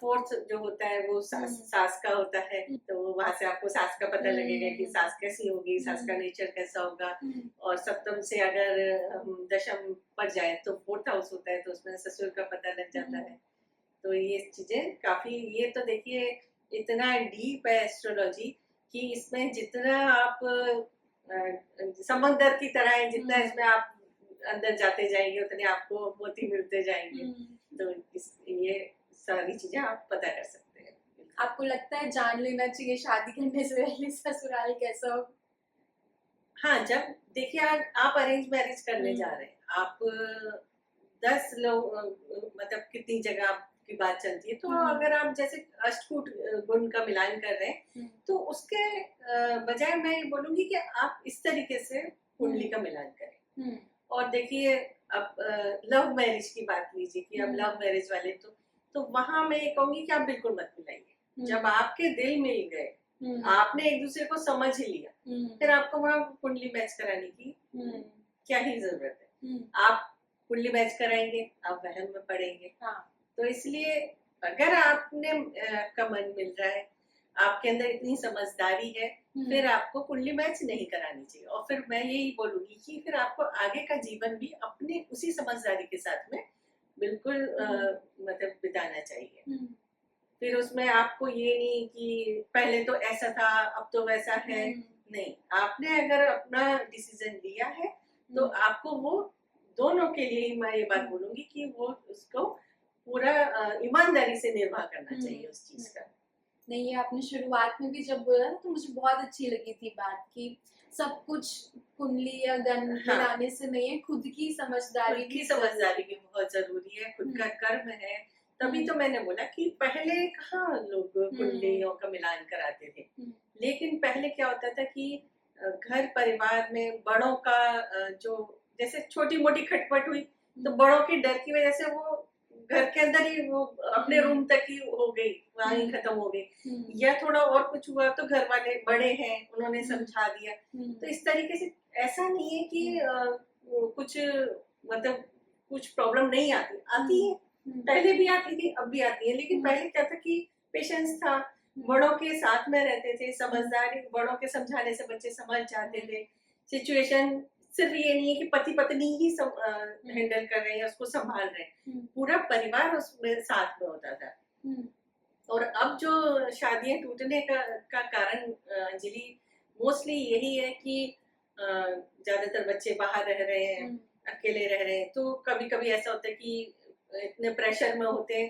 फोर्थ जो होता है वो सास का होता है, तो वहां से आपको सास का पता लगेगा कि सास कैसी होगी, सास का नेचर कैसा होगा। और सप्तम से अगर हम दशम पर जाए तो फोर्थ हाउस होता है, तो उसमें ससुर का पता लग जाता है। तो ये चीजें काफी, ये तो देखिए इतना डीप है एस्ट्रोलॉजी कि इसमें जितना आप समंदर की तरह है, जितना इसमें आप अंदर जाते जाएंगे उतने आपको मोती मिलते जाएंगे। तो ये सारी चीजें आप पता कर सकते हैं। आपको लगता है जान लेना चाहिए शादी करने से पहले ससुराल कैसा हो? हाँ, जब देखिए आप अरेंज मैरिज करने जा रहे हैं, आप 10 लोग मतलब कितनी जगह आपकी बात चलती है, तो अगर आप जैसे अष्टकूट गुण का मिलान कर रहे हैं तो उसके बजाय मैं ये बोलूंगी कि आप इस तरीके से कुंडली का मिलान करें। और देखिए अब लव मैरिज की बात लीजिए कि अब लव मैरिज वाले तो वहां मैं ये कहूंगी कि आप बिल्कुल मत मिलाइए। जब आपके दिल मिल गए, आपने एक दूसरे को समझ ही लिया, फिर आपको वहां कुंडली मैच कराने की क्या ही जरूरत है। आप कुंडली मैच कराएंगे, आप वहम में पड़ेंगे। तो इसलिए अगर आपने का मन मिल रहा है, आपके अंदर इतनी समझदारी है, फिर आपको कुंडली मैच नहीं करानी चाहिए। और फिर मैं यही बोलूंगी कि फिर आपको आगे का जीवन भी अपनी उसी समझदारी के साथ में बिल्कुल मतलब बिताना चाहिए। फिर उसमें आपको ये नहीं कि पहले तो ऐसा था अब तो वैसा है, नहीं। आपने अगर अपना डिसीजन लिया है तो आपको वो दोनों के लिए ही मैं ये बात बोलूंगी कि वो उसको पूरा ईमानदारी से निर्वाह करना चाहिए उस चीज का। नहीं, ये आपने शुरुआत में भी जब बोला ना तो मुझे बहुत अच्छी लगी थी बात कि सब कुछ कुंडली या गन मिलाने से नहीं है, खुद की समझदारी भी बहुत जरूरी है, खुद का कर्म है। तभी तो मैंने बोला कि पहले कहाँ लोग कुंडलियों का मिलान कराते थे, लेकिन पहले क्या होता था कि घर परिवार में बड़ों का जो जैसे छोटी मोटी खटपट हुई तो बड़ों के डर की वजह से वो घर के अंदर ही वो अपने रूम तक ही हो गई, वहां ही खत्म हो गई। या थोड़ा और कुछ हुआ तो घर वाले बड़े हैं, उन्होंने समझा दिया। तो इस तरीके से ऐसा नहीं है कि कुछ मतलब कुछ प्रॉब्लम नहीं आती है, पहले भी आती थी अब भी आती है। लेकिन पहले क्या था कि पेशेंस था, बड़ों के साथ में रहते थे, समझदारी, बड़ों के समझाने से बच्चे समझ जाते थे। सिचुएशन सिर्फ ये नहीं है कि पति पत्नी ही हैंडल कर रहे हैं, उसको संभाल रहे हैं, पूरा परिवार उसमें साथ में होता था। और अब जो शादियां टूटने का कारण अंजलि मोस्टली यही है कि ज्यादातर बच्चे बाहर रह रहे हैं, अकेले रह रहे हैं। तो कभी कभी ऐसा होता है कि इतने प्रेशर में होते हैं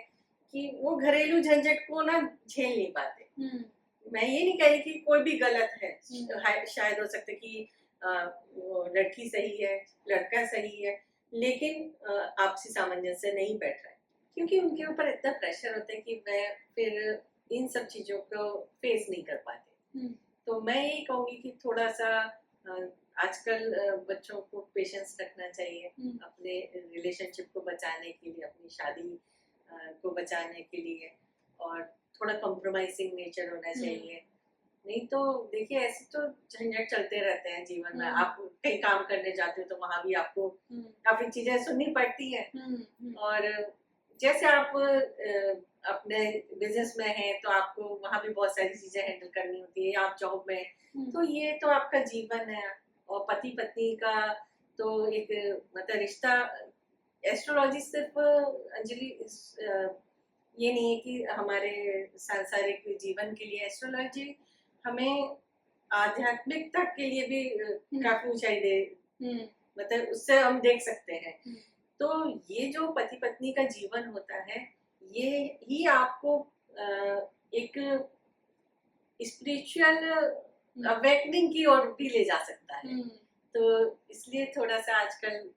कि वो घरेलू झंझट को ना झेल नहीं पाते। मैं ये नहीं कह रही कि कोई भी गलत है, शायद हो सकता है कि वो लड़की सही है, लड़का सही है, लेकिन आपसी सामंजस्य नहीं बैठ रहा है, क्योंकि उनके ऊपर इतना प्रेशर होता है कि मैं फिर इन सब चीजों को फेस नहीं कर पाते। तो मैं यही कहूंगी कि थोड़ा सा आजकल बच्चों को पेशेंस रखना चाहिए अपने रिलेशनशिप को बचाने के लिए, अपनी शादी को बचाने के लिए, और थोड़ा कॉम्प्रोमाइजिंग नेचर होना चाहिए। नहीं तो देखिए ऐसे तो झंझट चलते रहते हैं जीवन में। आप कहीं काम करने जाते हो तो वहां भी आपको काफी चीजें सुननी पड़ती है, और जैसे आप अपने बिजनेस में हैं तो आपको वहां भी बहुत सारी चीजें हैंडल करनी होती है, या आप जॉब में, तो ये तो आपका जीवन है। और पति पत्नी का तो एक मतलब रिश्ता, एस्ट्रोलॉजी सिर्फ अंजलि ये नहीं है कि हमारे सांसारिक जीवन के लिए, एस्ट्रोलॉजी हमें आध्यात्मिकता के लिए भी काफी ऊंचाई दे, मतलब उससे हम देख सकते हैं। तो ये जो पति पत्नी का जीवन होता है, ये ही आपको एक स्पिरिचुअल अवेकनिंग की ओर भी ले जा सकता है। तो इसलिए थोड़ा सा आजकल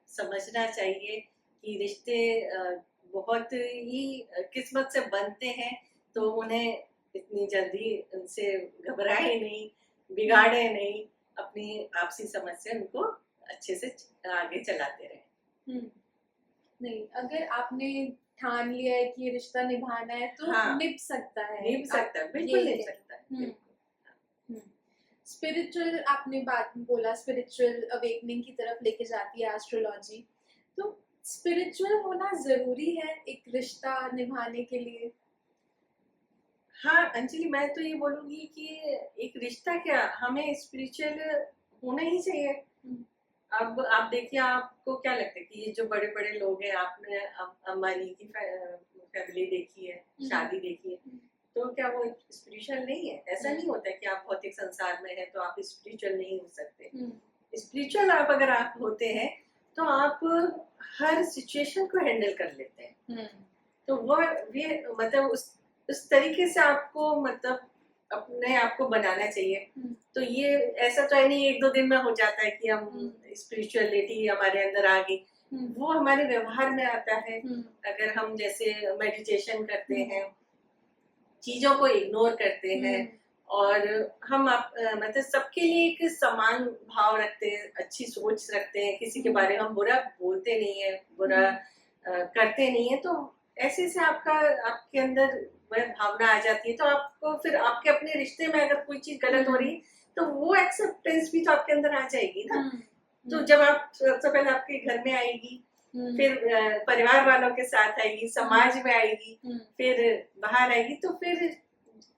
समझना चाहिए कि रिश्ते बहुत ही किस्मत से बनते हैं, तो उन्हें इतनी जल्दी उनसे घबराए नहीं, बिगाड़े नहीं, अपनी आपसी समझ से उनको अच्छे से आगे चलाते रहे। नहीं, अगर आपने ठान लिया है कि ये रिश्ता निभाना है तो निभ सकता है, बिल्कुल निभ सकता है। स्पिरिचुअल आपने बात बोला, स्पिरिचुअल अवेकनिंग की तरफ लेके जाती है एस्ट्रोलॉजी, तो स्पिरिचुअल होना जरूरी है एक रिश्ता निभाने के लिए? हाँ अंजलि, मैं तो ये बोलूंगी कि एक रिश्ता क्या, हमें स्पिरिचुअल होना ही चाहिए। अब आप देखिए, आपको क्या लगता है कि ये जो बड़े बड़े लोग हैं, आपने अंबानी की फैमिली देखी है, शादी देखी है, तो क्या वो स्पिरिचुअल नहीं है? ऐसा नहीं होता है कि आप भौतिक संसार में हैं तो आप स्पिरिचुअल नहीं हो सकते। स्पिरिचुअल आप अगर आप होते हैं तो आप हर सिचुएशन को हैंडल कर लेते हैं। तो वो ये मतलब उस तरीके से आपको मतलब अपने आप को बनाना चाहिए। तो ये ऐसा तो है नहीं 1-2 दिन में हो जाता है कि हम स्पिरिचुअलिटी हमारे अंदर आ गई। वो हमारे व्यवहार में आता है। अगर हम जैसे मेडिटेशन करते हैं, चीजों को इग्नोर करते हैं, और हम मतलब सबके लिए एक समान भाव रखते हैं, अच्छी सोच रखते हैं, किसी के बारे में हम बुरा बोलते नहीं है, बुरा करते नहीं है, तो ऐसे से आपके अंदर वह भावना आ जाती है। तो आपको फिर आपके अपने रिश्ते में अगर कोई चीज गलत हो रही है तो वो एक्सेप्टेंस भी तो आपके अंदर आ जाएगी ना। तो जब आप सबसे पहले आपके घर में आएगी, फिर परिवार वालों के साथ आएगी, समाज में आएगी, फिर बाहर आएगी, तो फिर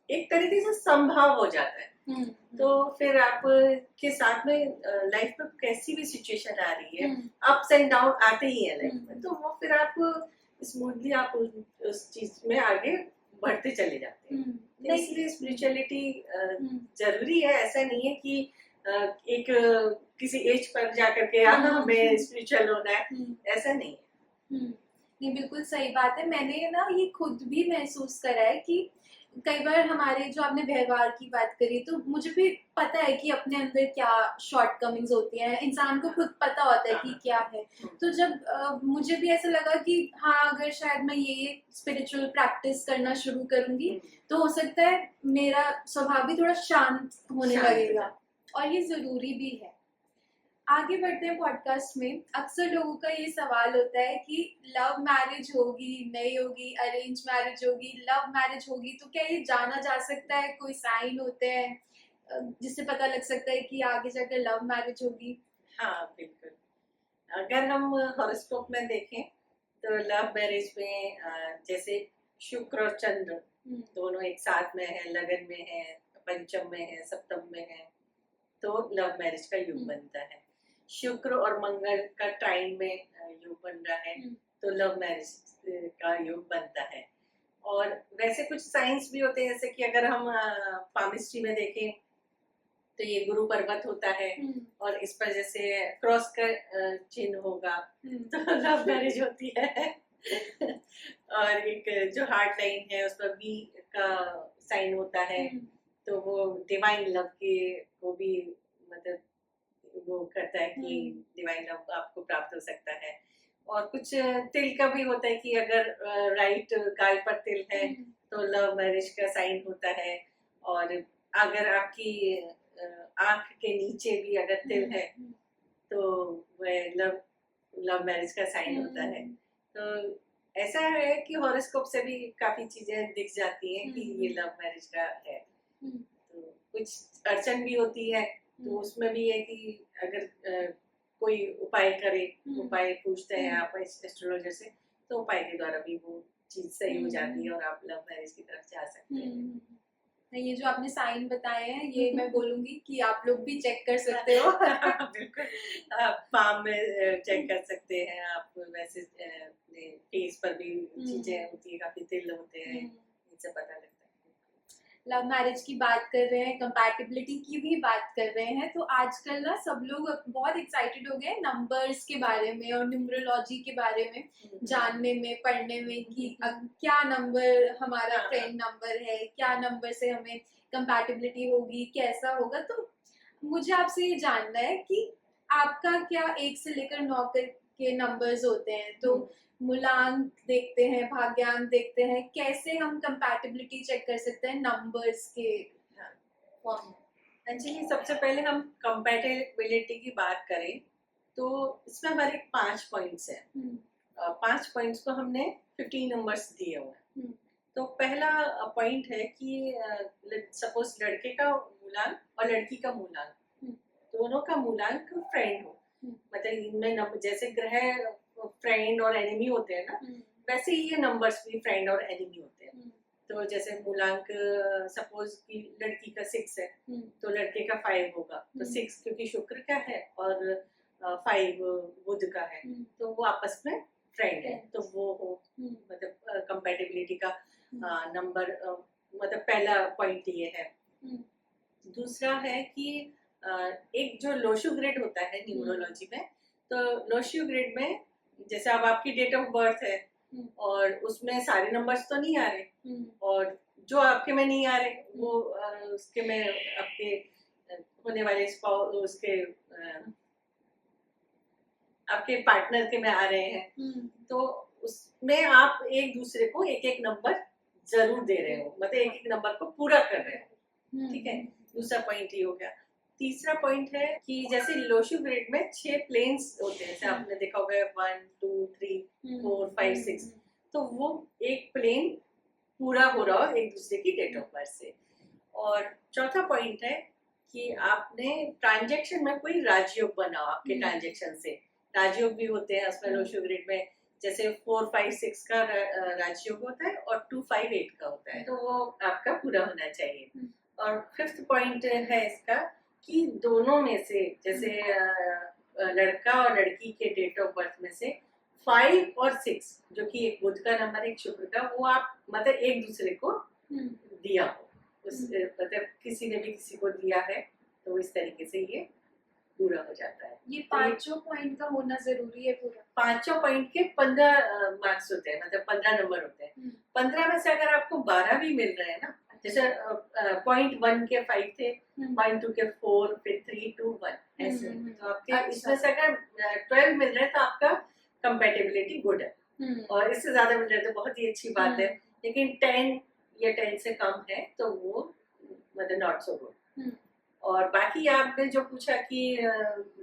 एक तरीके से संभाव हो जाता है। तो फिर आप के साथ में लाइफ में कैसी भी सिचुएशन आ रही है, अप्स एंड डाउन आते ही है लाइफ में, तो वो फिर आप स्मूथली आप उस चीज में आगे बढ़ते चले जाते हैं। तो इसलिए स्पिरिचुअलिटी जरूरी है। ऐसा नहीं है कि एक किसी एज पर जाकर के हमें स्पिरिचुअल होना है, ऐसा नहीं है। ये बिल्कुल सही बात है। मैंने ना ये खुद भी महसूस करा है कि कई बार हमारे जो आपने व्यवहार की बात करी, तो मुझे भी पता है कि अपने अंदर क्या शॉर्टकमिंग्स होती हैं, इंसान को खुद पता होता है कि क्या है। तो जब मुझे भी ऐसा लगा कि हाँ, अगर शायद मैं ये स्पिरिचुअल प्रैक्टिस करना शुरू करूंगी तो हो सकता है मेरा स्वभाव भी थोड़ा शांत होने लगेगा, और ये जरूरी भी है। आगे बढ़ते हैं पॉडकास्ट में। अक्सर लोगों का ये सवाल होता है कि लव मैरिज होगी, नहीं होगी, अरेंज मैरिज होगी, लव मैरिज होगी, तो क्या ये जाना जा सकता है? कोई साइन होते हैं जिससे पता लग सकता है कि आगे जाकर लव मैरिज होगी? हाँ बिल्कुल, अगर हम हॉरोस्कोप में देखें तो लव मैरिज में जैसे शुक्र और चंद्र दोनों एक साथ में है, लगन में है, पंचम में है, सप्तम में है, तो लव मैरिज का योग बनता है। शुक्र और मंगल का ट्राइन में योग बन रहा है, तो लव मैरिज का योग बनता है। और वैसे कुछ साइंस भी होते हैं, जैसे कि अगर हम पामिस्ट्री में देखें तो ये गुरु पर्वत होता है, और इस पर जैसे क्रॉस का चिन्ह होगा तो लव मैरिज होती है। और एक जो हार्ट लाइन है उस पर बी का साइन होता है, तो वो डिवाइन लव के को भी मतलब वो करता है कि डिवाइन लव आपको प्राप्त हो सकता है। और कुछ तिल का भी होता है कि अगर राइट गाल पर तिल है तो लव मैरिज का साइन होता है। और अगर आपकी आंख के नीचे भी अगर तिल है तो वह लव मैरिज का साइन होता है। तो ऐसा है कि हॉरोस्कोप से भी काफी चीजें दिख जाती हैं कि ये लव मैरिज का है। तो कुछ अड़चन भी होती है, तो उसमें भी है कि अगर कोई उपाय करे, उपाय पूछते हैं आप एस्ट्रोलॉजर से, तो उपाय के द्वारा भी वो चीज सही हो जाती है और आप लव मैरिज की तरफ जा सकते हैं। ये जो आपने साइन बताए हैं ये मैं बोलूंगी कि आप लोग भी चेक कर सकते हो। बिल्कुल, आप पाम में चेक कर सकते हैं, आप वैसे अपने फेस पर भी चीजें होती है, काफी तिल होते हैं, इनसे पता लगता है। लव मैरिज की बात कर रहे हैं, कंपैटिबिलिटी की भी बात कर रहे हैं, तो आजकल ना सब लोग बहुत एक्साइटेड हो गए नंबर्स के बारे में और न्यूमरोलॉजी के बारे में जानने में, पढ़ने में कि क्या नंबर हमारा फ्रेंड नंबर है, क्या नंबर से हमें कंपैटिबिलिटी होगी, कैसा होगा। तो मुझे आपसे ये जानना है कि आपका क्या 1 से लेकर 9 के नंबर्स होते हैं, तो मूलांक देखते हैं, भाग्यांक देखते हैं, कैसे हम कंपैटिबिलिटी चेक कर सकते हैं नंबर्स के फॉर्म में? एक्चुअली सबसे पहले हम कंपैटिबिलिटी की बात करें तो इसमें हमारे 5 पॉइंट्स हैं। 5 पॉइंट्स को हमने 15 नंबर्स दिए हुए हैं। तो पहला पॉइंट है कि सपोज लड़के का मूलांक और लड़की का मूलांक, दोनों का मूलांक फ्रेंड हो। मतलब इनमें जैसे ग्रह फ्रेंड और एनिमी होते हैं ना, वैसे ही ये नंबर्स भी फ्रेंड और एनिमी होते हैं। तो जैसे मूलांक सपोज कि लड़की का 6 है तो लड़के का 5 होगा, तो 6 क्योंकि शुक्र का है और 5 बुध का है, तो वो आपस में फ्रेंड है, तो वो हो मतलब कंपैटिबिलिटी का नंबर, मतलब पहला पॉइंट ये है। दूसरा है कि एक जो लोशु ग्रेड होता है न्यूमरोलॉजी में, तो लोशु ग्रेड में जैसे अब आपकी डेट ऑफ बर्थ है और उसमें सारे नंबर्स तो नहीं आ रहे, और जो आपके में नहीं आ रहे वो उसके में आपके होने वाले उसके आपके पार्टनर के में आ रहे हैं, तो उसमें आप एक दूसरे को एक एक नंबर जरूर दे रहे हो, मतलब एक एक नंबर को पूरा कर रहे हो। ठीक है, दूसरा पॉइंट ये हो गया। तीसरा पॉइंट है कि जैसे लोशु ग्रेड में 6 प्लेन्स होते हैं, जैसे आपने देखा होगा 1 2 3 4 5 6, तो वो एक प्लेन पूरा हो रहा हो एक दूसरे की डेट ऑफ बर्थ से। और चौथा पॉइंट है कि आपने ट्रांजेक्शन में कोई राजयोग बनाओ, आपके ट्रांजेक्शन से राजयोग भी होते हैं उसमें लोशु ग्रेड में, जैसे 4 5 6 का राजयोग होता है और 2 5 8 का होता है, तो वो आपका पूरा होना चाहिए। और फिफ्थ पॉइंट है इसका कि दोनों में से जैसे लड़का और लड़की के डेट ऑफ बर्थ में से 5 और 6, जो कि एक बुध का नंबर एक शुक्र का, वो आप मतलब एक दूसरे को दिया हो, उस मतलब किसी ने भी किसी को दिया है, तो इस तरीके से ये पूरा हो जाता है। ये पांचों पॉइंट का होना जरूरी है पूरा? पांचों पॉइंट के 15 मार्क्स होते हैं, मतलब 15 नंबर होते हैं। 15 में से अगर आपको 12 भी मिल रहे हैं ना, जैसे पॉइंट 1 के 5 थे, पॉइंट 2 के 4, फिर 3 2 1 ऐसे, तो आपके इसमें से अगर 12 मिल रहे हैं तो आपका कंपैटिबिलिटी गुड है, और इससे ज्यादा मिल रहे हैं तो बहुत ही अच्छी बात है। लेकिन 10 या 10 से कम है तो वो मतलब नॉट सो गुड। और बाकी आपने जो पूछा कि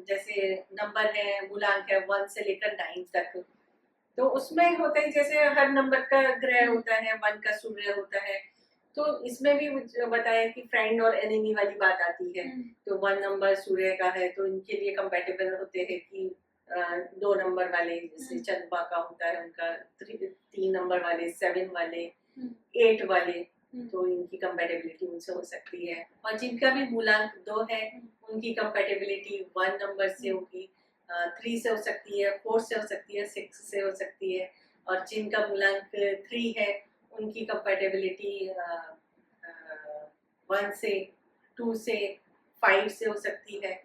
जैसे नंबर है, मूलांक है 1 से लेकर 9 तक, तो उसमें होता है जैसे हर नंबर का ग्रह होता है, 1 का सूर्य होता है, तो इसमें भी बताया कि फ्रेंड और एनिमी वाली बात आती है। तो 1 नंबर सूर्य का है तो इनके लिए कंपैटिबल होते हैं कि 2 नंबर वाले, जैसे चंद्रमा का होता है उनका 3 नंबर वाले, 7 वाले, 8 वाले, तो इनकी कंपैटिबिलिटी उनसे हो सकती है। और जिनका भी मूलांक 2 है उनकी कंपैटिबिलिटी 1 नंबर से होगी, 3 से हो सकती है, 4 से हो सकती है, 6 से हो सकती है। और जिनका मूलांक 3 है उनकी कंपैटिबिलिटी 1 से, 2 से, 5 से हो सकती है।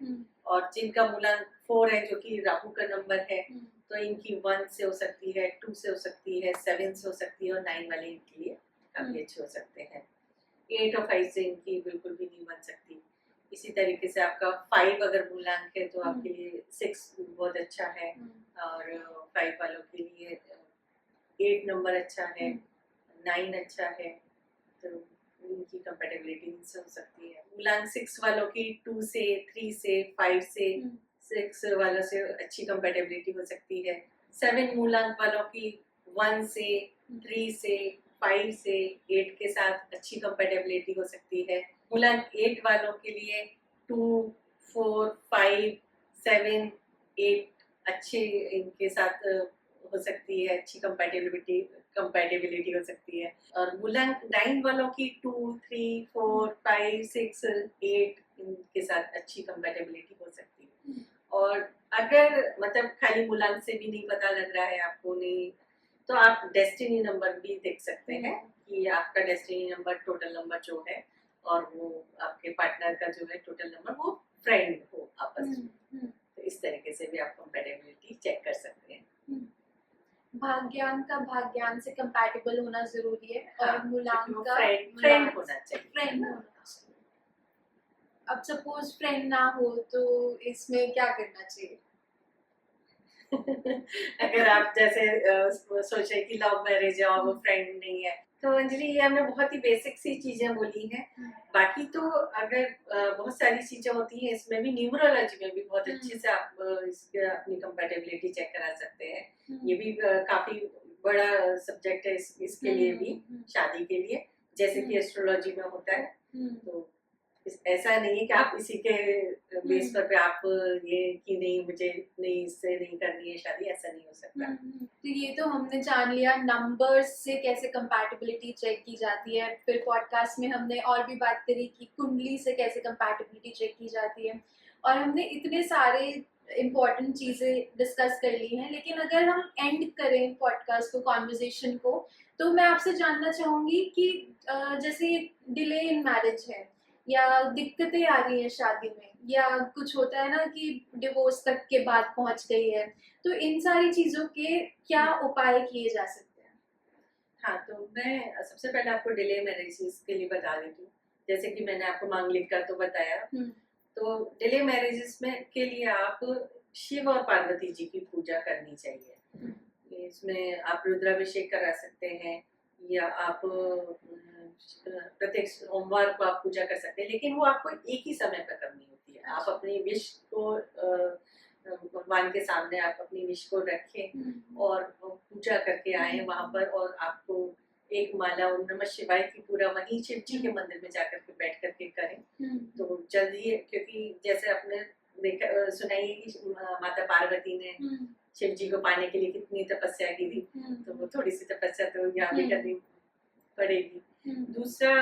और जिनका मूलांक 4 है जो कि राहु का नंबर है, तो इनकी 1 से हो सकती है, 2 से हो सकती है, 7 से हो सकती है, और 9 वाले इनके लिए काफी अच्छे हो सकते हैं। 8 और 5 से इनकी बिल्कुल भी नहीं बन सकती। इसी तरीके से आपका 5 अगर मूलांक है तो आपके लिए 6 बहुत अच्छा है, और 5 वालों के लिए 8 नंबर अच्छा है, 9 अच्छा है, तो इनकी कंपेटेबिलिटी इनसे हो सकती है। मूलांक 6 वालों की 2 से, 3 से, 5 से, 6 वालों से अच्छी कंपेटेबिलिटी हो सकती है। 7 मूलांक वालों की 1 से, 3 से, 5 से, 8 के साथ अच्छी कंपेटेबिलिटी हो सकती है। मूलांक 8 वालों के लिए 2, 4, 5, 7, 8 अच्छे इनके साथ हो सकती है, अच्छी कंपेटेबिलिटी हो सकती है। और मूलांक 9 वालों की 2, 3, 4, 5, 6, 8 इनके साथ अच्छी कंपेटेबिलिटी हो सकती है। और अगर मतलब खाली मूलांक से भी नहीं पता लग रहा है आपको, नहीं, तो आप डेस्टिनी नंबर भी देख सकते हैं कि आपका डेस्टिनी नंबर, टोटल नंबर जो है, और वो आपके पार्टनर का जो है टोटल नंबर, वो फ्रेंड हो आपस में। तो इस तरीके से भी आप कंपेटेबिलिटी चेक कर सकते हैं। भाग्यान का भाग्यान से कंपैटिबल होना जरूरी है, हाँ, और मूलांक का फ्रेंड होना चाहिए। फ्रेंड होना चाहिए। अब सपोज फ्रेंड ना हो तो इसमें क्या करना चाहिए? अगर आप जैसे सोचे कि लव मैरिज है और वो फ्रेंड नहीं है, तो अंजलि ये हमने बहुत ही बेसिक सी चीजें बोली हैं। बाकी तो अगर बहुत सारी चीजें होती हैं, इसमें भी न्यूमरोलॉजी में भी बहुत अच्छे से आप इसके अपनी कंपैटिबिलिटी चेक करा सकते हैं। ये भी काफी बड़ा सब्जेक्ट है इसके लिए भी, शादी के लिए, जैसे कि एस्ट्रोलॉजी में होता है। तो ऐसा नहीं है कि आप इसी के बेस पर पे आप ये कि नहीं, मुझे नहीं, इससे नहीं करनी है शादी, ऐसा नहीं हो सकता। तो ये तो हमने जान लिया नंबर्स से कैसे कंपैटिबिलिटी चेक की जाती है। फिर पॉडकास्ट में हमने और भी बात करी कि कुंडली से कैसे कंपैटिबिलिटी चेक की जाती है, और हमने इतने सारे इम्पोर्टेंट चीजें डिस्कस कर ली हैं। लेकिन अगर हम एंड करें पॉडकास्ट को, कॉन्वर्जेशन को, तो मैं आपसे जानना चाहूंगी कि जैसे डिले इन मैरिज है, या दिक्कतें आ रही हैं शादी में, या कुछ होता है ना कि डिवोर्स तक के बाद पहुंच गई है, तो इन सारी चीजों के क्या उपाय किए जा सकते हैं? हाँ, तो मैं सबसे पहले आपको डिले मैरिजेस के लिए बता देती हूँ। जैसे कि मैंने आपको मांगलिक का तो बताया, तो डिले मैरिजेस में के लिए आप शिव और पार्वती जी की पूजा करनी चाहिए। इसमें आप रुद्राभिषेक करा सकते हैं, या आप प्रत्येक सोमवार को आप पूजा कर सकते हैं, लेकिन वो आपको एक ही समय पर करनी होती है। आप अपनी विश को भगवान के सामने आप अपनी विश को रखें और पूजा करके आए वहां पर, और आपको एक माला ओम नमः शिवाय की पूरा वहीं शिव जी के मंदिर में जाकर के बैठ करके करें। तो जल्दी, क्योंकि जैसे आपने देखा सुना ही है कि माता पार्वती ने शिव जी को पाने के लिए कितनी तपस्या की थी, तो वो थोड़ी सी तपस्या तो यहाँ भी करनी पड़ेगी। दूसरा,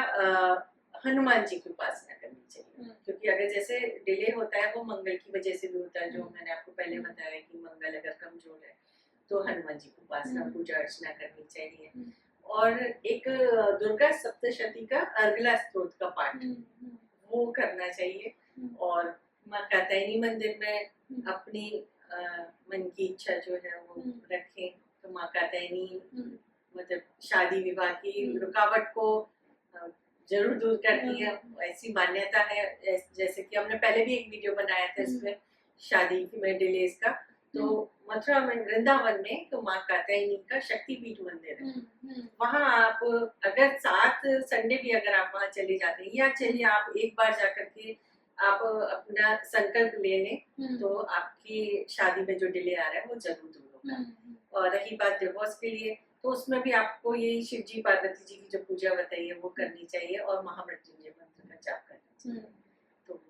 हनुमान जी की उपासना करनी चाहिए, क्योंकि अगर जैसे डिले होता है वो मंगल की वजह से भी होता है, जो मैंने आपको पहले बताया कि मंगल अगर कमजोर है तो हनुमान जी की उपासना, पूजा अर्चना करनी चाहिए। और एक दुर्गा सप्तशती का अर्गला स्तोत्र का पाठ वो करना चाहिए, और माँ कात्यायनी मंदिर में अपनी मन की इच्छा जो है वो रखें। तो माँ कात्यायनी मतलब शादी विवाह की रुकावट को जरूर दूर करती है, ऐसी मान्यता है। जैसे कि हमने पहले भी एक वीडियो बनाया था इसमें शादी में डिलेज का, तो मथुरा में, वृंदावन में, तो माँ कात्यायनी का शक्तिपीठ मंदिर है। वहाँ आप अगर 7 संडे भी अगर आप वहाँ चले जाते हैं, या चलिए आप एक बार जाकर के आप अपना संकल्प ले लें, तो आपकी शादी में जो डिले आ रहा है वो जरूर दूर होगा। और रही बात डिवोर्स के लिए, तो उसमें भी आपको यही शिव जी पार्वती जी की जो पूजा बताई है वो करनी चाहिए, और महामृत्युंजय मंत्र का जाप करना चाहिए। तो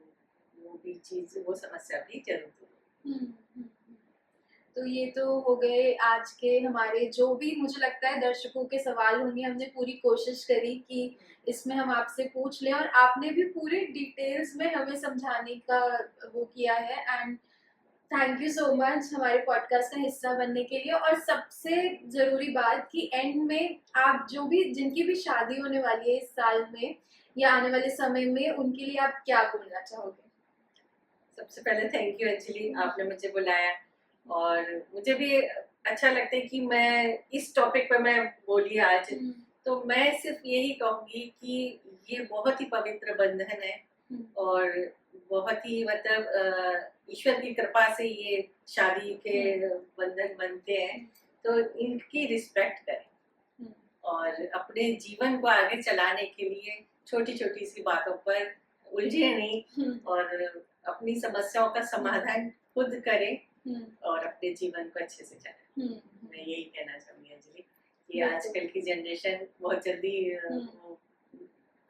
वो भी चीज, वो समस्या भी जरूर दूर होगी। तो ये तो हो गए आज के हमारे, जो भी मुझे लगता है दर्शकों के सवाल होंगे, हमने पूरी कोशिश करी कि इसमें हम आपसे पूछ लें, और आपने भी पूरे डिटेल्स में हमें समझाने का वो किया है। And thank you so much हमारे पॉडकास्ट का हिस्सा बनने के लिए। और सबसे जरूरी बात कि एंड में आप जो भी, जिनकी भी शादी होने वाली है इस साल में या आने वाले समय में, उनके लिए आप क्या बोलना चाहोगे? सबसे पहले थैंक यू अंजलि, आपने मुझे बुलाया, और मुझे भी अच्छा लगता है कि मैं इस टॉपिक पर मैं बोली आज। तो मैं सिर्फ यही कहूंगी कि ये बहुत ही पवित्र बंधन है और बहुत ही मतलब ईश्वर की कृपा से ये शादी के बंधन बनते हैं, तो इनकी रिस्पेक्ट करें और अपने जीवन को आगे चलाने के लिए छोटी छोटी सी बातों पर उलझे नहीं और अपनी समस्याओं का समाधान खुद करें और अपने जीवन को अच्छे से चलाएं। मैं यही कहना चाहूंगी अंजलि कि आजकल की जनरेशन बहुत जल्दी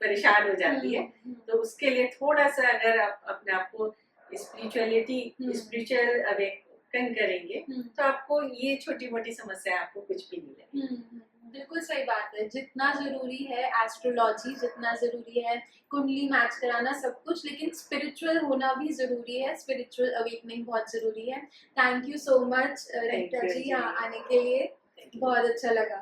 परेशान हो जाती है, तो उसके लिए थोड़ा सा अगर आप अपने आप को स्पिरिचुअल अवेकन करेंगे तो आपको ये छोटी मोटी समस्या आपको कुछ भी नहीं लगेगी। बिल्कुल सही बात है। जितना जरूरी है एस्ट्रोलॉजी, जितना जरूरी है कुंडली मैच कराना, सब कुछ, लेकिन स्पिरिचुअल होना भी जरूरी है, स्पिरिचुअल अवेकनिंग बहुत जरूरी है। Thank you so much Rita ji यहाँ आने के लिए, बहुत अच्छा लगा।